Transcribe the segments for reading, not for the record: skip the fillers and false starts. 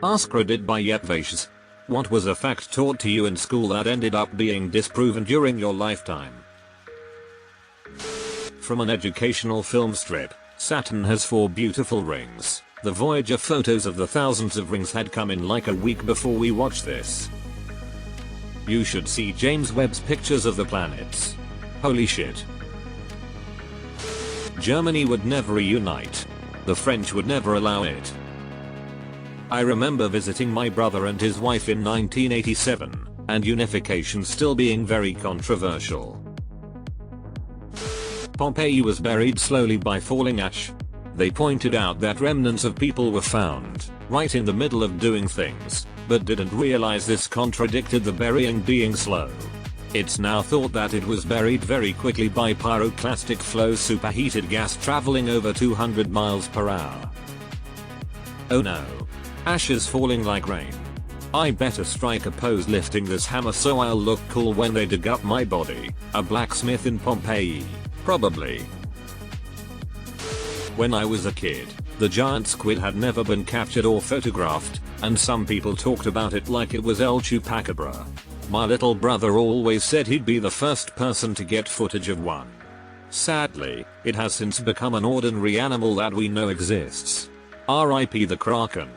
AskReddit by Yepvacious. What was a fact taught to you in school that ended up being disproven during your lifetime? From an educational film strip, Saturn has 4 beautiful rings. The Voyager photos of the thousands of rings had come in like a week before we watched this. You should see James Webb's pictures of the planets. Holy shit. Germany would never reunite. The French would never allow it. I remember visiting my brother and his wife in 1987, and unification still being very controversial. Pompeii was buried slowly by falling ash. They pointed out that remnants of people were found, right in the middle of doing things, but didn't realize this contradicted the burying being slow. It's now thought that it was buried very quickly by pyroclastic flow superheated gas traveling over 200 miles per hour. Oh no. Ashes falling like rain. I better strike a pose lifting this hammer so I'll look cool when they dig up my body. A blacksmith in Pompeii. Probably. When I was a kid, the giant squid had never been captured or photographed, and some people talked about it like it was El Chupacabra. My little brother always said he'd be the first person to get footage of one. Sadly, it has since become an ordinary animal that we know exists. R.I.P. the Kraken.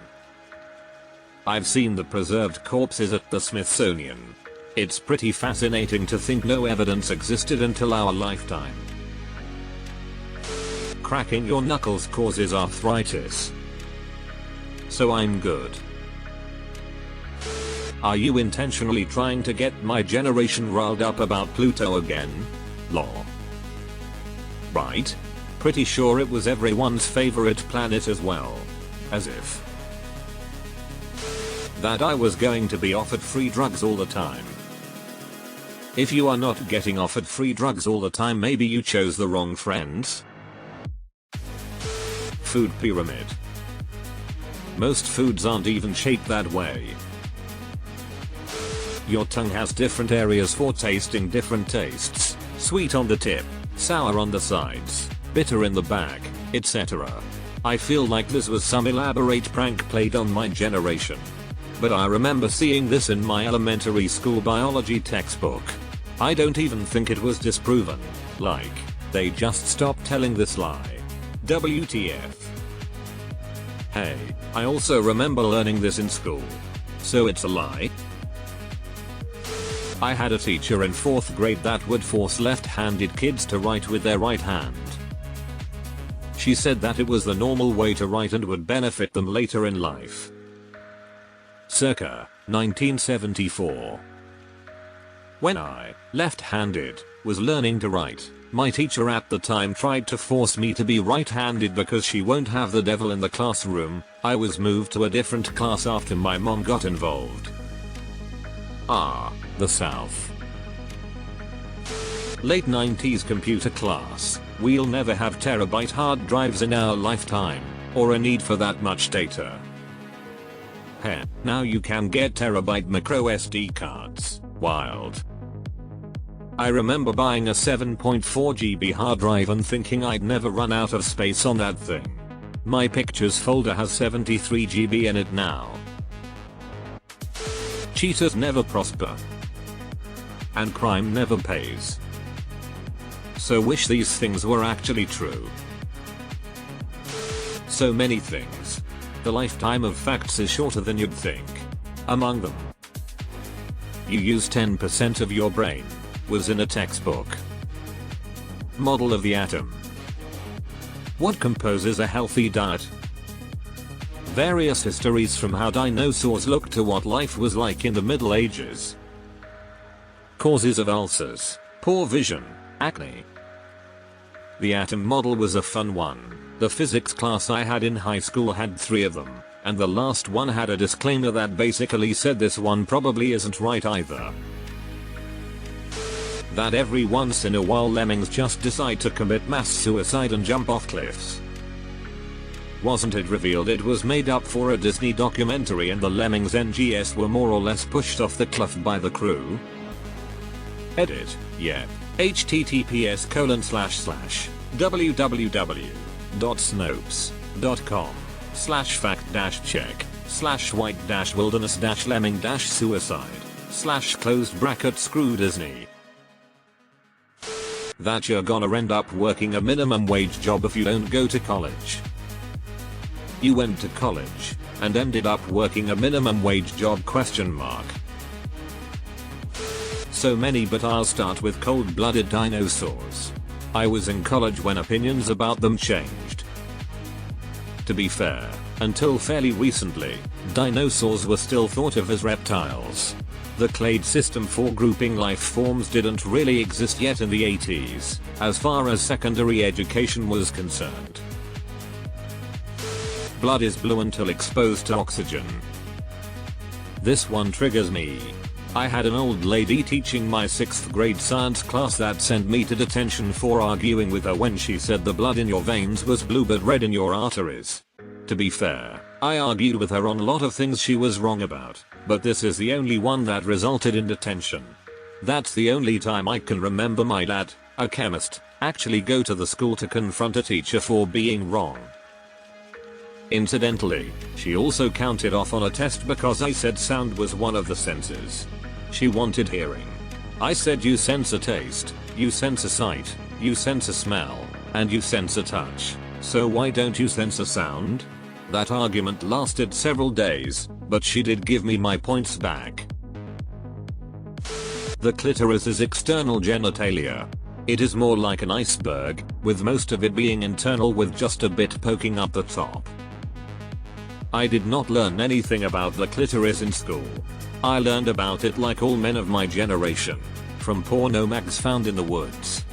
I've seen the preserved corpses at the Smithsonian. It's pretty fascinating to think no evidence existed until our lifetime. Cracking your knuckles causes arthritis. So I'm good. Are you intentionally trying to get my generation riled up about Pluto again? Lol. Right? Pretty sure it was everyone's favorite planet as well. As if that I was going to be offered free drugs all the time. If you are not getting offered free drugs all the time, maybe you chose the wrong friends. Food pyramid. Most foods aren't even shaped that way. Your tongue has different areas for tasting different tastes. Sweet on the tip, sour on the sides, bitter in the back, etc. I feel like this was some elaborate prank played on my generation. But I remember seeing this in my elementary school biology textbook. I don't even think it was disproven. Like, they just stopped telling this lie. WTF. Hey, I also remember learning this in school. So it's a lie? I had a teacher in 4th grade that would force left-handed kids to write with their right hand. She said that it was the normal way to write and would benefit them later in life. Circa 1974. When I, left-handed, was learning to write, my teacher at the time tried to force me to be right-handed because she won't have the devil in the classroom. I was moved to a different class after my mom got involved. Ah, the South. Late 90s computer class. We'll never have terabyte hard drives in our lifetime, or a need for that much data. Heh, now you can get terabyte micro SD cards. Wild. I remember buying a 7.4 GB hard drive and thinking I'd never run out of space on that thing. My pictures folder has 73 GB in it now. Cheaters never prosper. And crime never pays. So wish these things were actually true. So many things. The lifetime of facts is shorter than you'd think. Among them, you use 10% of your brain. Was in a textbook. Model of the atom. What composes a healthy diet? Various histories from how dinosaurs looked to what life was like in the Middle Ages. Causes of ulcers, poor vision, acne. The atom model was a fun one. The physics class I had in high school had 3 of them, and the last one had a disclaimer that basically said this one probably isn't right either. That every once in a while lemmings just decide to commit mass suicide and jump off cliffs. Wasn't it revealed it was made up for a Disney documentary and the lemmings NGS were more or less pushed off the cliff by the crew? Edit, yep. https://www.snopes.com/fact-check /white-wilderness-lemming-suicide / screw Disney. That you're gonna end up working a minimum wage job if you don't go to college. You went to college and ended up working a minimum wage job ? So many, but I'll start with cold-blooded dinosaurs. I was in college when opinions about them changed. To be fair, until fairly recently, dinosaurs were still thought of as reptiles. The clade system for grouping life forms didn't really exist yet in the 80s, as far as secondary education was concerned. Blood is blue until exposed to oxygen. This one triggers me. I had an old lady teaching my 6th grade science class that sent me to detention for arguing with her when she said the blood in your veins was blue but red in your arteries. To be fair, I argued with her on a lot of things she was wrong about, but this is the only one that resulted in detention. That's the only time I can remember my dad, a chemist, actually go to the school to confront a teacher for being wrong. Incidentally, she also counted off on a test because I said sound was one of the senses. She wanted hearing. I said you sense a taste, you sense a sight, you sense a smell, and you sense a touch. So why don't you sense a sound? That argument lasted several days, but she did give me my points back. The clitoris is external genitalia. It is more like an iceberg, with most of it being internal with just a bit poking up the top. I did not learn anything about the clitoris in school. I learned about it like all men of my generation, from porno mags found in the woods.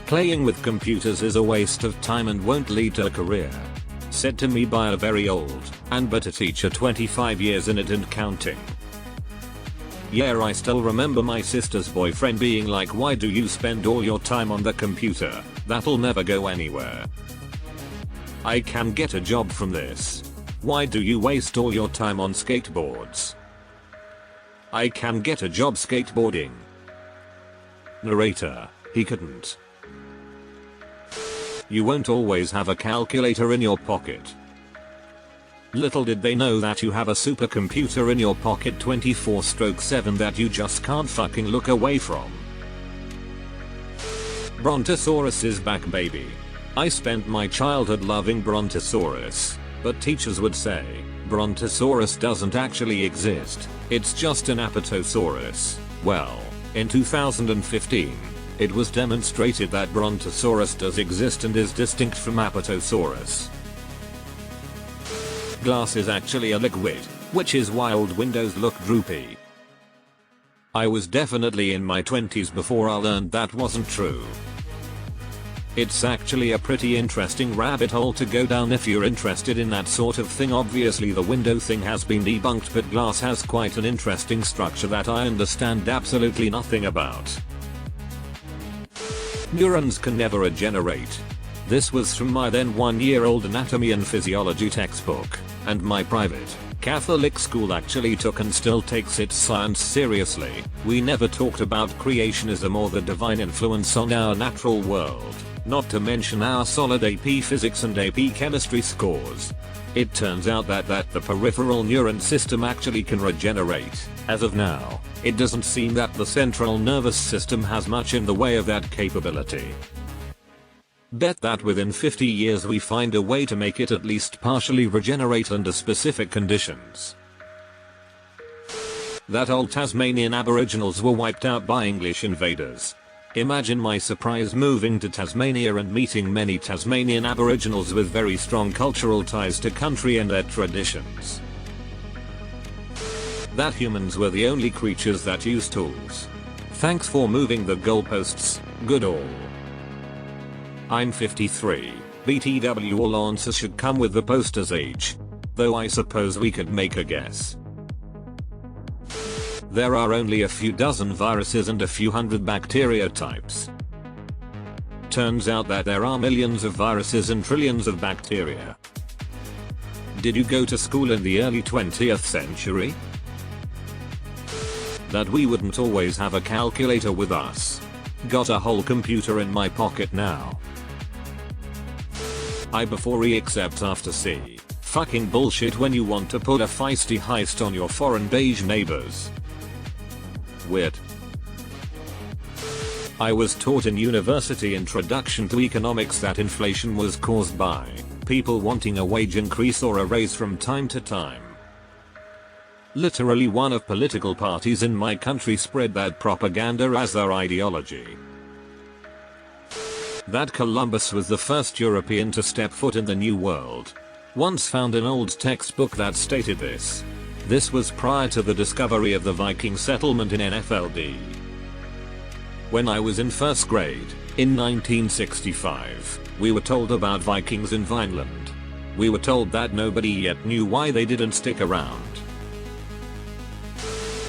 Playing with computers is a waste of time and won't lead to a career. Said to me by a very old and bitter teacher 25 years in it and counting. Yeah, I still remember my sister's boyfriend being like, why do you spend all your time on the computer? That'll never go anywhere. I can get a job from this. Why do you waste all your time on skateboards? I can get a job skateboarding. Narrator, he couldn't. You won't always have a calculator in your pocket. Little did they know that you have a supercomputer in your pocket 24/7 that you just can't fucking look away from. Brontosaurus is back, baby. I spent my childhood loving Brontosaurus, but teachers would say, Brontosaurus doesn't actually exist, it's just an Apatosaurus. Well, in 2015, it was demonstrated that Brontosaurus does exist and is distinct from Apatosaurus. Glass is actually a liquid, which is why old windows look droopy. I was definitely in my 20s before I learned that wasn't true. It's actually a pretty interesting rabbit hole to go down if you're interested in that sort of thing. Obviously the window thing has been debunked, but glass has quite an interesting structure that I understand absolutely nothing about. Neurons can never regenerate. This was from my then 1-year-old anatomy and physiology textbook, and my private Catholic school actually took and still takes its science seriously. We never talked about creationism or the divine influence on our natural world, not to mention our solid AP physics and AP chemistry scores. It turns out that the peripheral neuron system actually can regenerate. As of now, it doesn't seem that the central nervous system has much in the way of that capability. Bet that within 50 years we find a way to make it at least partially regenerate under specific conditions. That old Tasmanian Aboriginals were wiped out by English invaders. Imagine my surprise moving to Tasmania and meeting many Tasmanian Aboriginals with very strong cultural ties to country and their traditions. That humans were the only creatures that use tools. Thanks for moving the goalposts, good all. I'm 53. BTW, all answers should come with the poster's age. Though I suppose we could make a guess. There are only a few dozen viruses and a few hundred bacteria types. Turns out that there are millions of viruses and trillions of bacteria. Did you go to school in the early 20th century? That we wouldn't always have a calculator with us. Got a whole computer in my pocket now. I before E except after C. Fucking bullshit when you want to put a feisty heist on your foreign beige neighbors. Weird. I was taught in university Introduction to Economics that inflation was caused by people wanting a wage increase or a raise from time to time. Literally one of political parties in my country spread that propaganda as their ideology. That Columbus was the first European to step foot in the New World. Once found an old textbook that stated this. This was prior to the discovery of the Viking settlement in NFLD. When I was in first grade, in 1965, we were told about Vikings in Vineland. We were told that nobody yet knew why they didn't stick around.